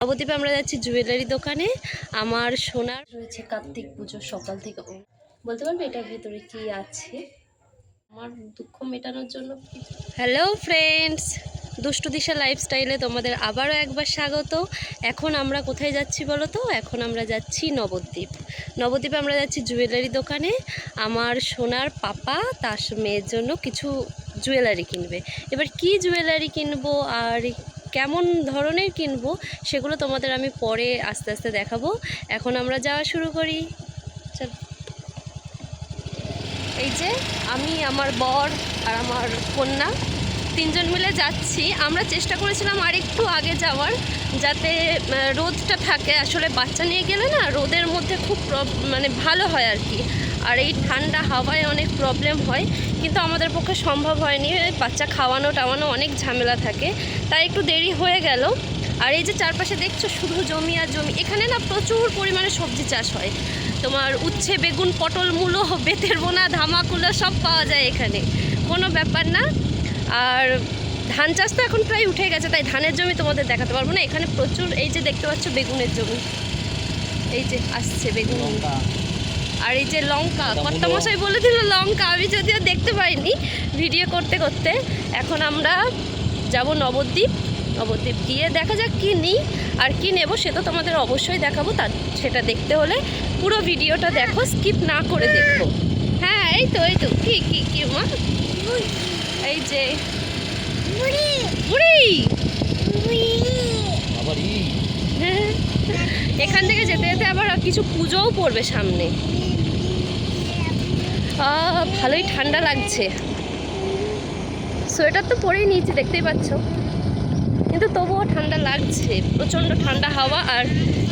নবদ্বীপে আমরা যাচ্ছি জুয়েলারি দোকানে। আমার সোনার রয়েছে কার্তিক পুজোর সকাল থেকে। বলতে পারবে এটার ভেতরে কি আছে? আমার দুঃখ মেটানোর জন্য। হ্যালো ফ্রেন্ডস, দুষ্টু দিশা লাইফস্টাইলে তোমাদের আবারও একবার স্বাগত। এখন আমরা কোথায় যাচ্ছি বলো তো? এখন আমরা যাচ্ছি নবদ্বীপ। নবদ্বীপে আমরা যাচ্ছি জুয়েলারি দোকানে। আমার সোনার পাপা তার মেয়ের জন্য কিছু জুয়েলারি কিনবে। এবার কি জুয়েলারি কিনবো আর কেমন ধরনের কিনবো সেগুলো তোমাদের আমি পরে আস্তে আস্তে দেখাবো। এখন আমরা যাওয়া শুরু করি। চল। এই যে আমি, আমার বর আর আমার কন্যা তিনজন মিলে যাচ্ছি। আমরা চেষ্টা করেছিলাম আর একটু আগে যাওয়ার, যাতে রোদটা থাকে। আসলে বাচ্চা নিয়ে গেলে না রোদের মধ্যে খুব ভালো হয় আর কি। আর এই ঠান্ডা হাওয়ায় অনেক প্রবলেম হয়, কিন্তু আমাদের পক্ষে সম্ভব হয়নি। বাচ্চা খাওয়ানো টাওয়ানো অনেক ঝামেলা থাকে, তাই একটু দেরি হয়ে গেল। আর এই যে চারপাশে দেখছো শুধু জমি আর জমি। এখানে না প্রচুর পরিমাণে সবজি চাষ হয়। তোমার উচ্ছে, বেগুন, পটল, মূলো, বেতের বোনা, ধামাকুলো সব পাওয়া যায় এখানে, কোনো ব্যাপার না। আর ধান চাষ তো এখন প্রায় উঠে গেছে, তাই ধানের জমি তোমাদের দেখাতে পারবো না। এখানে প্রচুর, এই যে দেখতে পাচ্ছ বেগুনের জমি, এই যে আসছে বেগুন। আর এই যে লঙ্কা, কর্তামশাই বলে দিল লঙ্কা, আমি যদিও দেখতে পাইনি ভিডিও করতে করতে। এখন আমরা যাব নবদ্বীপ। নবদ্বীপ গিয়ে দেখা যাক কী নিই আর কী নেবো, সে তো তোমাদের অবশ্যই দেখাবো। তার সেটা দেখতে হলে পুরো ভিডিওটা দেখো, স্কিপ না করে দেখো। হ্যাঁ এই তো কি কি কি মা, এই যে বুড়ি। এখান থেকে যেতে যেতে আবার কিছু পুজোও পড়বে সামনে। ভালোই ঠান্ডা লাগছে, সোয়েটার তো পরেই নিয়েছি দেখতেই পাচ্ছ, কিন্তু তবুও ঠান্ডা লাগছে। প্রচণ্ড ঠান্ডা হাওয়া, আর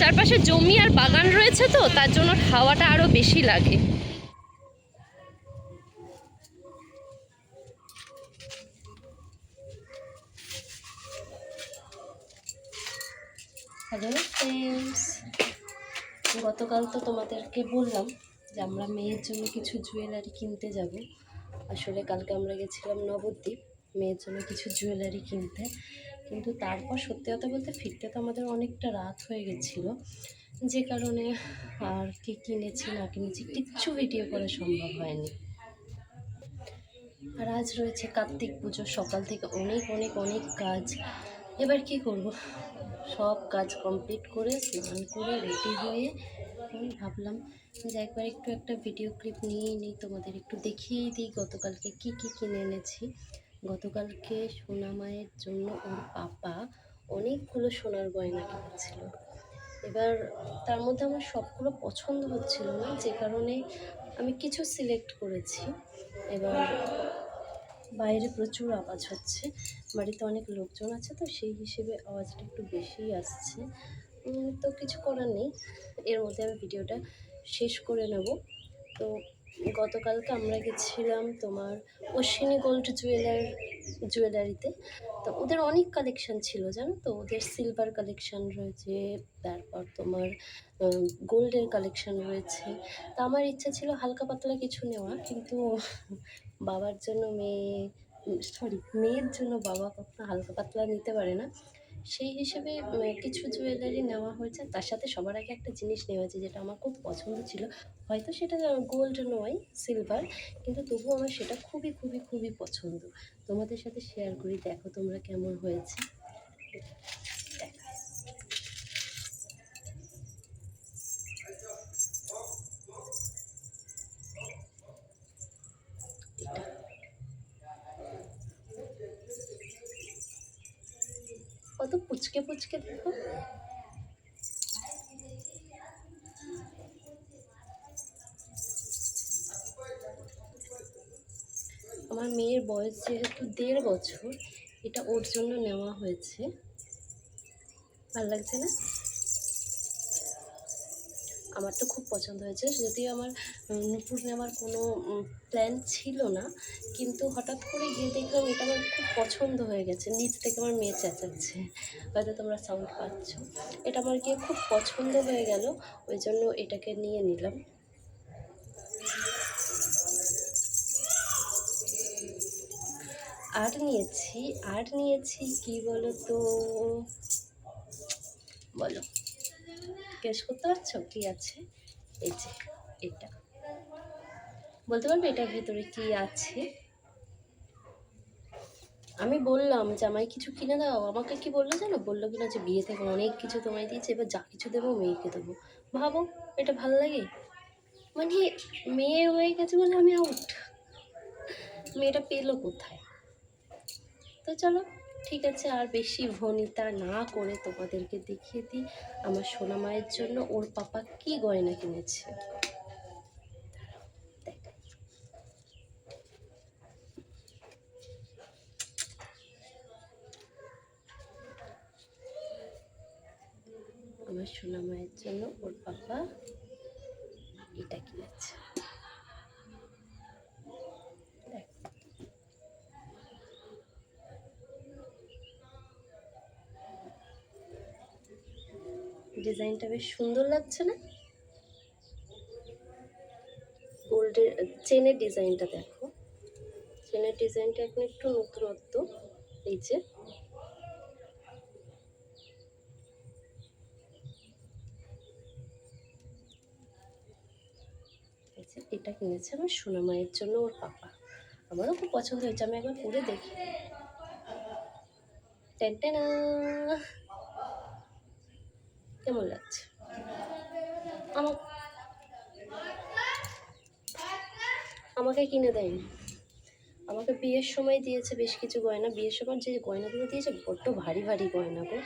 চারপাশে জমি আর বাগান রয়েছে, তো তার জন্য হাওয়াটা আরও বেশি লাগে। হ্যালো ফ্রেন্ডস, গতকাল তো তোমাদেরকে বললাম যে আমরা মেয়ের জন্য কিছু জুয়েলারি কিনতে যাব। আসলে কালকে আমরা গেছিলাম নবদ্বীপ মেয়ের জন্য কিছু জুয়েলারি কিনতে, কিন্তু তারপর সত্যি কথা বলতে ফিরতে তো আমাদের অনেকটা রাত হয়ে গেছিলো, যে কারণে আর কি কিনেছি না কিনেছি কিচ্ছু ভিডিও করা সম্ভব হয়নি। আর আজ রয়েছে কার্তিক পুজো, সকাল থেকে অনেক অনেক অনেক কাজ। এবার কি করব, সব কাজ কমপ্লিট করে স্নান করে রেডি হয়ে আমি ভাবলাম যে একবার একটু একটা ভিডিও ক্লিপ নিয়ে নিই, তোমাদের একটু দেখিয়েই দিই গতকালকে কি কি কিনে এনেছি। গতকালকে সোনা মায়ের জন্য ওর পাপা অনেকগুলো সোনার গয়না কিনেছিল। এবার তার মধ্যে আমার সবগুলো পছন্দ হচ্ছিল না, যে কারণে আমি কিছু সিলেক্ট করেছি। এবার বাইরে প্রচুর আওয়াজ হচ্ছে, বাড়িতে অনেক লোকজন আছে, তো সেই হিসেবে আওয়াজটা একটু বেশিই আসছে। তো কিছু করার নেই, এর মধ্যে আমি ভিডিওটা শেষ করে নেব। তো গতকালকে আমরা গেছিলাম তোমার অশ্বিনী গোল্ড জুয়েলারিতে। তো ওদের অনেক কালেকশান ছিল জানো তো, ওদের সিলভার কালেকশান রয়েছে, তারপর তোমার গোল্ডের কালেকশান রয়েছে। তা আমার ইচ্ছা ছিল হালকা পাতলা কিছু নেওয়া, কিন্তু বাবার জন্য মেয়ের জন্য বাবা কখনো হালকা পাতলা নিতে পারে না, সেই হিসেবে কিছু জুয়েলারি নেওয়া হয়েছে। তার সাথে সবার আগে একটা জিনিস নেওয়া হয়েছে যেটা আমার খুব পছন্দ ছিল, হয়তো সেটা গোল্ড নয় সিলভার, কিন্তু তবুও আমার সেটা খুবই খুবই খুবই পছন্দ। তোমাদের সাথে শেয়ার করি, দেখো তোমরা কেমন হয়েছে। কত পুচকে পুচকে দেখো। আমার মেয়ের বয়স যেহেতু 1.5 বছর, এটা ওর জন্য নেওয়া হয়েছে। ভালো লাগছে না? আমার তো খুব পছন্দ হয়েছে, যদিও আমার নূপুর নেওয়ার কোনো প্ল্যান ছিল না, কিন্তু হঠাৎ করে গিয়ে দেখলাম এটা আমার খুব পছন্দ হয়ে গেছে। নিচ থেকে আমার মেয়ে চেঁচাচ্ছে, হয়তো তোমরা সাউন্ড পাচ্ছ। এটা আমার গিয়ে খুব পছন্দ হয়ে গেল, ওই জন্য এটাকে নিয়ে নিলাম। আর নিয়েছি কি বলো তো, বলো, গেস করতে পারছো কি আছে? এই যে এটা, বলতে পারবে এটার ভেতরে কি আছে? আমি বললাম যে আমায় কিছু কিনে দাও, আমাকে কি বললো জানো? বললো কিনা যে বিয়ে থেকে অনেক কিছু তোমায় দিয়েছে, এবার যা কিছু দেবো মেয়েকে দেবো। ভাবো, এটা ভাল লাগে? মানে মেয়ে হয়ে গেছে বলে আমি আউট, মেয়েটা পেলো কোথায়? তো চলো ঠিক আছে, আর বেশি ভনিতা না করে তোমাদেরকে দেখিয়ে দিই আমার সোনা মায়ের জন্য ওর পাপা কি গয়না কিনেছে। দেখাই। আমার সোনা মায়ের জন্য ওর পাপা এটা কিনেছে। ডিজাইনটা বেশ সুন্দর লাগছে না? গোল্ডের চেনের ডিজাইনটা দেখো, চেনের ডিজাইনটা এখন একটু নতুনত্ব। এই যে এটা কিনেছে আমার সোনা মায়ের জন্য ওর পাপা। আমারও খুব পছন্দ হয়েছে, আমি একবার পরে দেখি। টেনটেনা, কেমন লাগছে? আমার আমাকে কিনে দেয়নি, আমাকে বিয়ের সময় দিয়েছে বেশ কিছু গয়না। বিয়ের সময় যে গয়নাগুলো দিয়েছে বড্ড ভারী ভারী গয়না গো।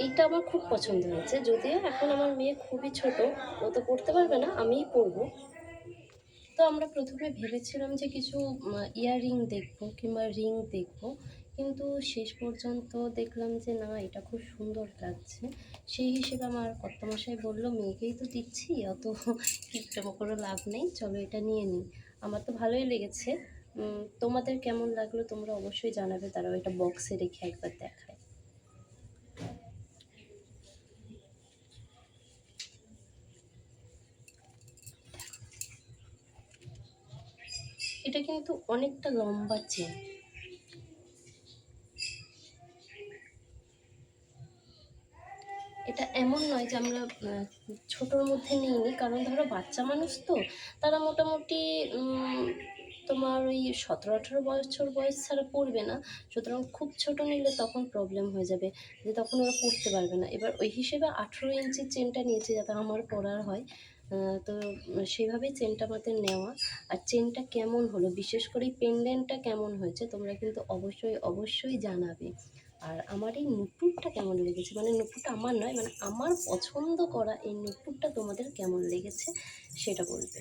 এইটা আমার খুব পছন্দ হয়েছে, যদিও এখন আমার মেয়ে খুবই ছোট, ও তো পড়তে পারবে না, আমিই পরবো। তো আমরা প্রথমে ভেবেছিলাম যে কিছু ইয়াররিং দেখবো কিংবা রিং দেখবো, কিন্তু শেষ পর্যন্ত দেখলাম যে না, এটা খুব সুন্দর লাগছে। সেই হিসেবে আমার কর্তামশাই বললো মেয়েকেই তো দিচ্ছি, অত কিপটেমো করে লাভ নেই, চলো এটা নিয়ে নিই। আমার তো ভালোই লেগেছে। তোমাদের কেমন লাগলো তোমরা অবশ্যই জানাবে। তারাও এটা বক্সে রেখে একবার দেখায়। এটা কিন্তু অনেকটা লম্বা চেন। এটা এমন নয় যে আমরা ছোটোর মধ্যে নিইনি, কারণ ধরো বাচ্চা মানুষ তো, তারা মোটামুটি তোমার ওই 17-18 বছর বয়স ছাড়া পড়বে না। সুতরাং খুব ছোট নিলে তখন প্রবলেম হয়ে যাবে, যে তখন ওরা পড়তে পারবে না। এবার ওই হিসেবে 18 ইঞ্চির চেনটা নিয়েছে যাতে আমার পড়ার হয়। তো সেইভাবেই চেনটা আমাদের নেওয়া। আর চেনটা কেমন হলো, বিশেষ করে এই পেন্ডেন্টটা কেমন হয়েছে তোমরা কিন্তু অবশ্যই অবশ্যই জানাবে। আর আমার এই নুপুরটা কেমন লেগেছে, মানে নুপুরটা আমার নয়, মানে আমার পছন্দ করা এই নুপুরটা তোমাদের কেমন লেগেছে সেটা বলবে।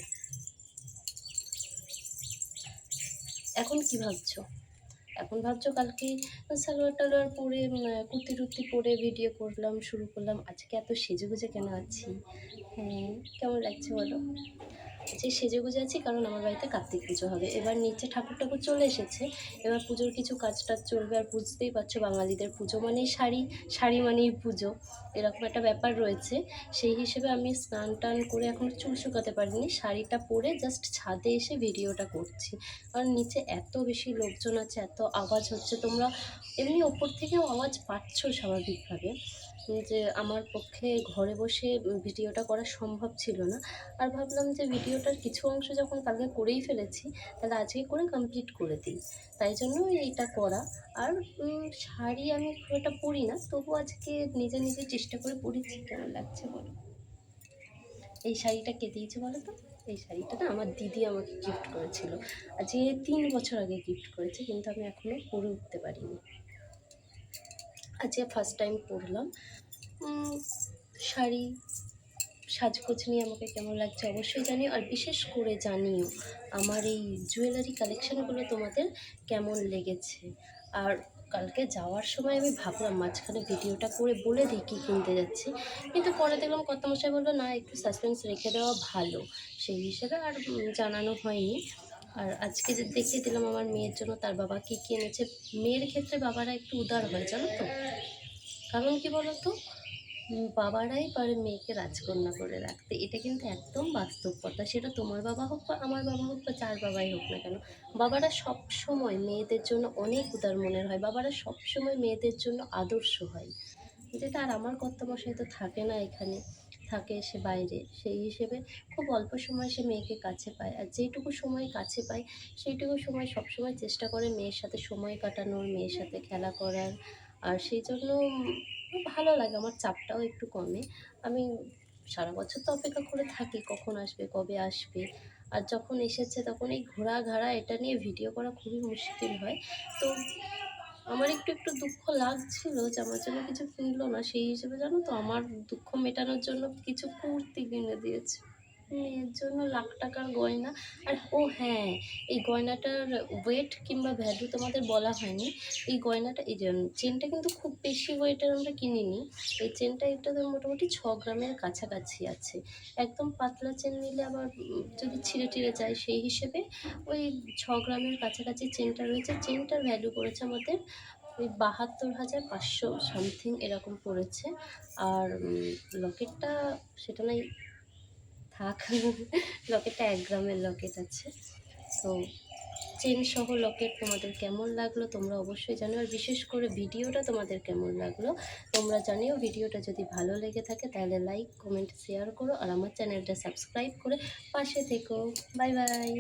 এখন কি ভাবছো? এখন ভাবছো কালকে সালোয়ার টালোয়ার পরে কুর্তি টুর্তি পরে ভিডিও করলাম, শুরু করলাম, আজকে এত সেজেগুজে কেন আছি? হ্যাঁ, কেমন লাগছে বলো? যে সেজেগুজে আছি কারণ আমার বাড়িতে কার্তিক পুজো হবে, এবার নিচে ঠাকুর ঠাকুর চলে এসেছে, এবার পুজোর কিছু কাজ টাজ চলবে। আর বুঝতেই পারছো বাঙালিদের পুজো মানেই শাড়ি, শাড়ি মানেই পুজো, এরকম একটা ব্যাপার রয়েছে। সেই হিসেবে আমি স্নান টান করে এখন চুল শুকাতে পারিনি, শাড়িটা পরে জাস্ট ছাদে এসে ভিডিওটা করছি। কারণ নিচে এত বেশি লোকজন আছে, এত আওয়াজ হচ্ছে, তোমরা এমনি ওপর থেকেও আওয়াজ পাচ্ছ স্বাভাবিকভাবে, যে আমার পক্ষে ঘরে বসে ভিডিওটা করা সম্ভব ছিল না। আর ভাবলাম যে ভিডিওটার কিছু অংশ যখন কালকে করেই ফেলেছি, তাহলে আজকে করে কমপ্লিট করে দিই, তাই জন্য এইটা করা। আর শাড়ি আমি খুব একটা পরি না, তবু আজকে নিজে নিজে চেষ্টা করে পরেছি। কেমন লাগছে বলো? এই শাড়িটা কে দিয়েছে বলো তো? এই শাড়িটা না আমার দিদি আমাকে গিফট করেছিল, আজকে 3 বছর আগে গিফট করেছে, কিন্তু আমি এখনও পরে উঠতে পারিনি। আজকে ফার্স্ট টাইম পরলাম। শাড়ি সাজগোজ নিয়ে আমাকে কেমন লাগছে অবশ্যই জানিও, আর বিশেষ করে জানিও আমার এই জুয়েলারি কালেকশানগুলো তোমাদের কেমন লেগেছে। আর কালকে যাওয়ার সময় আমি ভাবলাম মাঝখানে ভিডিওটা করে বলে দিই কী কিনতে যাচ্ছি, কিন্তু পরে দেখলাম কর্তামশাই বললো না, একটু সাসপেন্স রেখে দেওয়া ভালো, সেই হিসেবে আর জানানো হয়নি। আর আজকে যে দেখিয়ে দিলাম আমার মেয়ের জন্য তার বাবা কী কী এনেছে। মেয়ের ক্ষেত্রে বাবারা একটু উদার হয় জানো তো, কারণ কি বলো তো, বাবারাই পারে মেয়েকে রাজকন্যা করে রাখতে, এটা কিন্তু একদম বাস্তব কথা। সেটা তোমার বাবা হোক বা আমার বাবা হোক বা যার বাবাই হোক না কেন, বাবারা সব সময় মেয়েদের জন্য অনেক উদার মনের হয়, বাবারা সব সময় মেয়েদের জন্য আদর্শ হয়। যেটা আর আমার কর্তামশাই তো থাকে না এখানে, থাকে সে বাইরে। সেই হিসেবে খুব অল্প সময় সে মেয়েকে কাছে পায়, আর যেইটুকু সময় কাছে পায় সেইটুকু সময় সবসময় চেষ্টা করে মেয়ের সাথে সময় কাটানোর, মেয়ের সাথে খেলা করার। আর সেই জন্য ভালো লাগে, আমার চাপটাও একটু কমে। আমি সারা বছর তো অপেক্ষা করে থাকি কখন আসবে, কবে আসবে। আর যখন এসেছে তখন এই ঘোরা-ঘাড়া এটা নিয়ে ভিডিও করা খুবই মুশকিল হয়। তো আমার একটু দুঃখ লাগছিল যে আমার জন্য কিছু কিনলো না। সেই হিসেবে জানো তো আমার দুঃখ মেটানোর জন্য কিছু কুর্তি কিনে দিয়েছে। মেয়ের জন্য লাখ টাকার গয়না। আর ও হ্যাঁ, এই গয়নাটার ওয়েট কিংবা ভ্যালু তোমাদের বলা হয়নি। এই গয়নাটা এই যে চেনটা কিন্তু খুব বেশি ওয়েটের আমরা কিনিনি। এই চেনটা এটা তো মোটামুটি 6 গ্রামের কাছাকাছি আছে। একদম পাতলা চেন নিলে আবার যদি ছিঁড়ে-টিড়ে যায়, সেই হিসেবে ওই 6 গ্রামের কাছাকাছি চেনটা রয়েছে। চেনটার ভ্যালু পড়েছে আমাদের ওই ৭২,৫০০ সামথিং এরকম পড়েছে। আর লকেটটা সেটা নয় থাক, লকেটটা ১ গ্রামের লকেট আছে। তো চেন সহ লকেট তোমাদের কেমন লাগলো তোমরা অবশ্যই জানিও, আর বিশেষ করে ভিডিওটা তোমাদের কেমন লাগলো তোমরা জানিও। ভিডিওটা যদি ভালো লেগে থাকে তাহলে লাইক, কমেন্ট, শেয়ার করো, আর আমার চ্যানেলটা সাবস্ক্রাইব করে পাশে থেকো। Bye bye.